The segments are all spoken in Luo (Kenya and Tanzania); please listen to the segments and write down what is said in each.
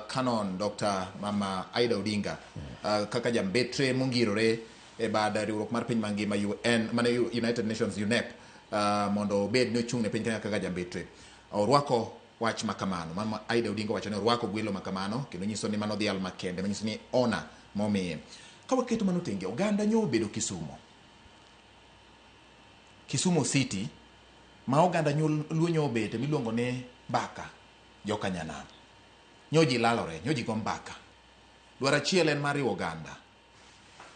Canon Dr. Mama Aida Odinga kaka jambetre mongirore e bad riwruok mar piny mangima UN mane United Nations UNEP mondo obed ni ochung' ne piny Kenya kaka jambetre. Orwako wach makamano. Mama Aida Odinga wacho ni orwako gwelo makamano kendo nyiso ni mano dhial makende, manyiso ni ona momiye. Ka waketo mano tenge, oganda nyo obedo Kisumu City, ma oganda luo nyo obete miluongo ne mbaka joka nyanam. Nyo ji lalore, nyo ji go mbaka. Dwaro achiel en mar riwo oganda.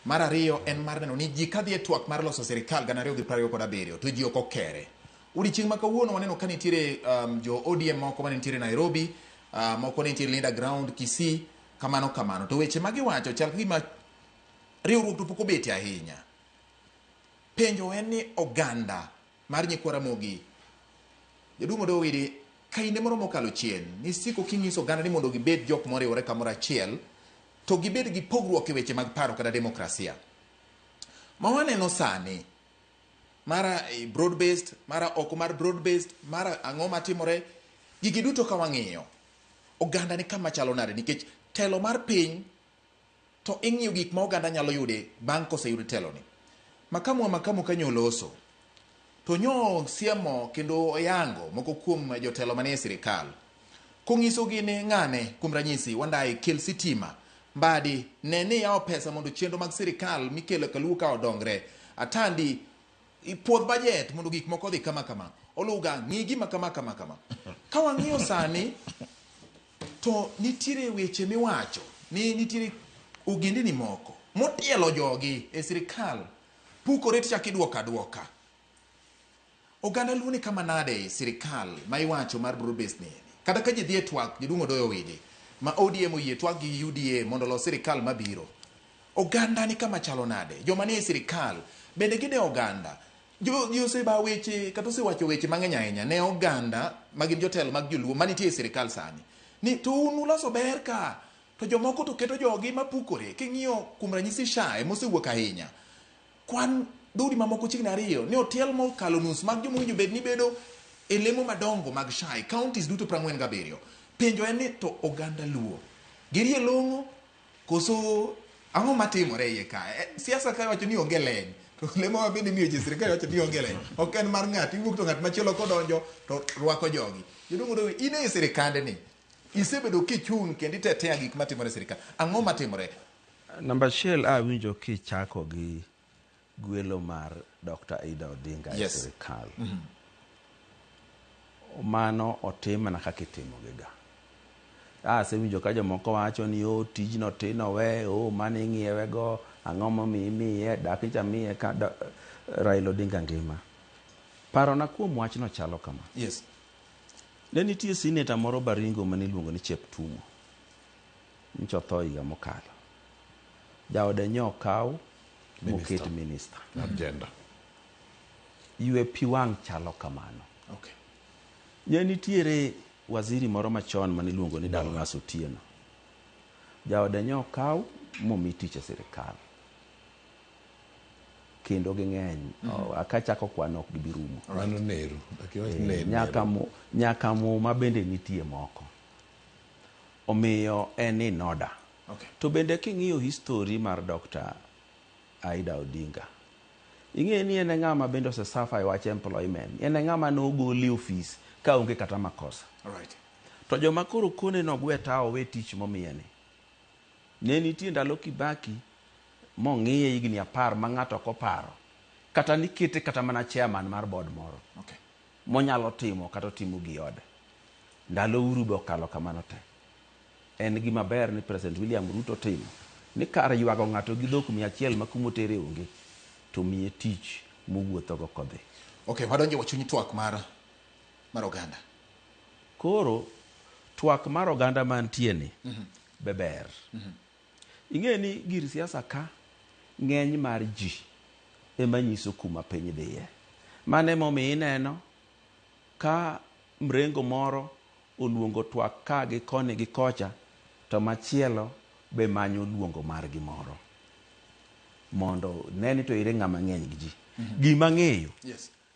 Mar ariyo en mar neno ni ji kadhi e twak mar loso sirkal 2027 to ji ok okere. Odiochieng' ma kawuono waneno ka nitiere jo ODM moko mane nitiere Nairobi, moko ne nitiere Linda Ground, Kisii, kamano. To weche ma giwacho chal gima riwruok to pok obete ahinya. Penjo en ni oganda mar nyikwa Ramogi. Jaduong' Odoyo Owidi, kainde moro mokalo chien, ni siko kinyiso oganda ni mondo gibed jok moriwore kamoro achiel, to gibed gi pogruok e weche mag paro kada demokrasia. Ma waneno sani, mara broad based, mara oko mar broad based, mara ang'o matimore, gigi duto ka wang'iyo. Oganda ni kama chalo nade nikech telo mar piny to ing'iyo gik ma oganda nyalo yude bang' koseyud telo ni. Makamu kanyo loso. To nyo siemo kendo oyango moko kuom jotelo manie sirkal. Kong'iso gi ni ng'ane kuom ranyisi wandaye kel sitima. Mbadi neni yao pesa mondo chenro mag sirkal mikelo kaluo ka odongre. Atandi ipuodh budget mondo gik moko dhi kama. Oluga ng'igi kama. Ka wang'iyo sani to nitiere weche miwacho ni nitiere ogindini moko motielo jogi e sirkal pukore tichak idwoka. Oganda luo ni kama nade sirkal ma iwacho mar broad based ni. Kata ka ji dhi e twak Jaduong' Odoyo Owidi ma ODM oyie twak gi UDA mondo los sirkal mabiro. Oganda ni kama chalo nade. Joma ni e sirkal bende gide oganda. Oseba weche kata osewacho weche mang'eny ahinya ne oganda magin jotelo mag joluo manitie e sirkal sani. Ni to uloso ber ka to jomoko to keto jogi mapukore. King'iyo kuom ranyisi SHA mosewuok ahinya. Kwan dudi mamoko chiegni 2 ni otel mokalo nus mag jomowinjo bed ni bedo e lemo madongo mag SHA counties duto 47. Penjo en ni to oganda luo girie longo koso ang'o matimore iye ka. Siasa ka wacho ni onge leny to lemo ma bende miyo ji sirkal wacho ni onge leny. Ok en mar ng'at iwuok to ng'at machielo kodonjo to rwako jogi. Jaduong' Odoyo in e sirkande ni isebedo kichung' kendo itetea gik matimore e sirkal. Ang'o matimore? Namba achiel awinjo kichako gi gwelo mar Dr. Aida Odinga e sirkal. Mano otim mana kaka itimo giga. Asewinjo ka jomoko wacho ni tijno tino we, mane ing'iewe go, ang'o momiye, dakicha miye ka Raila Odinga ngima. Parona kuom wachno chalo kama. Yes. Ne nitie senator moro Baringo mane iluongo ni Cheptumo. Ncho tho higa mokalo. Jaode nyo kaw moket minister. Agenda. Ywe pi wang' chalo kamano. Okay. Ne nitiere waziri moro machon mane iluongo ni Dalmas Otieno. Jaode nyo kaw momi tich e sirkal. Kendo ging'eny. Akachako kwano ok gibirumo. Mano neru. Nyaka mo ma bende nitie moko. Omiyo en in order. Okay. To bende king'iyo history mar Dr. Aida Odinga. Ing'e ni en ng'ama bende osesafa e wach employment. En ng'ama nogoli ofis ka onge kata makosa. Alright. To joma koro kone nogwe tao we tich momiye ni. Ne nitie ndalo Kibaki mong'iye higni 10 ma ng'ato koparo. Kata nikete kata mana chairman mar board moro. Okay. Monyalo timo kata timo gi ode. Ndalo uru be okalo kamano te. En gima ber ni President William Ruto timo. Ni kar ywago ng'ato gi dhok 100 ma kumotere onge to miye tich mowuotho go kodhi. Okay, wadonjo wachunyi twak mar oganda. Koro twak mar oganda mantie ni beber. Ing'e ni gir siasa ka ng'eny mar ji ema nyiso kuma piny dhiye. Mane momiyo ineno ka mrengo moro oluongo twak ka gi koni gi kocha to machielo be manyo luongo mar gimoro mondo neni to ire ng'ama ng'eny gi ji. Gima ng'eyo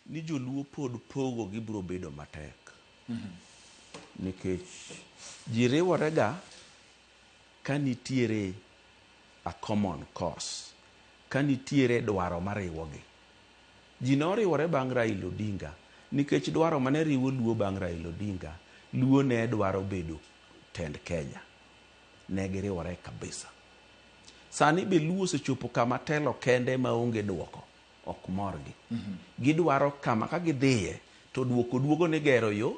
ni joluo pod pogo gibiro bedo matek. Nikech ji riworega ka nitiere a common cause, ka nitiere dwaro mariwogi. Ji noriwore bang' Raila Odinga nikech dwaro mane riwo Luo bang' Raila Odinga, Luo ne dwaro bedo tend Kenya. Ne giriwore kabisa. Sani be Luo osechopo kama telo kende maonge duoko ok morgi. Gidwaro kama ka gidhiye to duogo ni gero yo,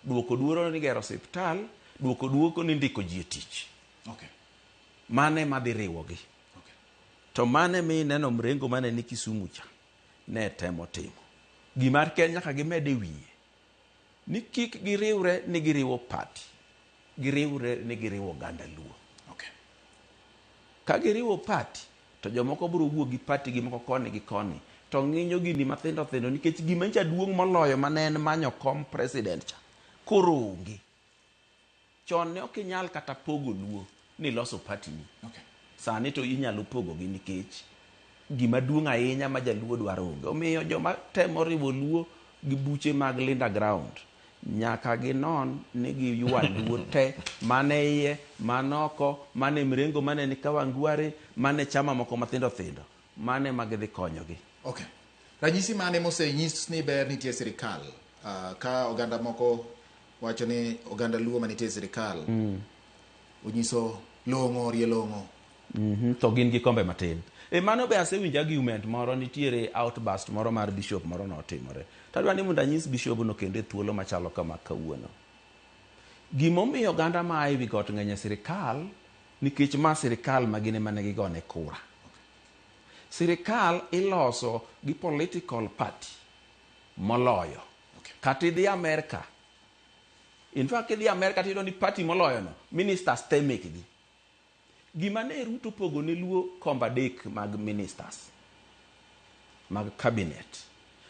duogo ni gero hospital, duogo ni ndiko ji e tich. Okay. Mane madhi riwogi. Okay. To mane mi neno mrengo mane ni Kisumu cha ne temo timo. Gimar Kenya ka gimede wiye. Ni kik giriwre ni giriwo party. Giriwre ni giriwo oganda Luo. Okay. Ka giriwo party to jomoko biro wuok gi party gi moko koni gi koni. To ng'inyo gini mathindo thindo nikech gima cha duong' moloyo mane en manyo kom president cha. Koro onge. Chon ne ok inyal kata pogo Luo ni loso party ni. Okay. Sani to inyalo pogo gi nikech gima duong' ahinya ma jaluo dwaro onge. Omiyo joma temo riwo Luo gi buche mag Linda Ground nyaka ginon ni giywa Luo te mane iye, manoko, mane mrengo, mane ni Kawangware, mane chama moko mathindo thindo, mane magidhi konyogi. Okay. Ranyisi mane mosenyis ni ber nitie sirkal ka oganda moko wacho ni oganda Luo manitie sirkal onyiso long'o rie long'o. To gin gi kombe matin. Mano be asewinjo argument moro, nitiere outburst moro mar bishop moro notimore. Tadwa ni mondo anyis bishop no kende thuolo machalo kama kawuono. Gimomiyo oganda ma ai wi got ng'eny sirkal nikech ma sirkal magine mane gigone kura. Sirkal iloso gi political party moloyo. Kata idhi Amerika. In fact, idhi Amerika tiyudo ni party moloyo no ministers te mekgi. Gima ne Ruto pogo ne Luo komba adek mag ministers mag cabinet.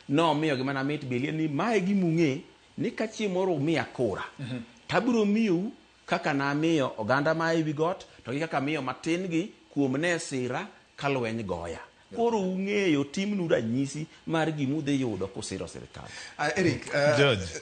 No miyo gima na mit belie ni mae gimung'e ni ka chiemoro umiya kura. Tabiro miyo kaka na miyo oganda ma ewi got to gi kaka miyo matin gi kuom ne sira kalweny goya. Koro ung'eyo timnu ranyisi mar gimudhi yudo kusiro sirkal. Eric, George.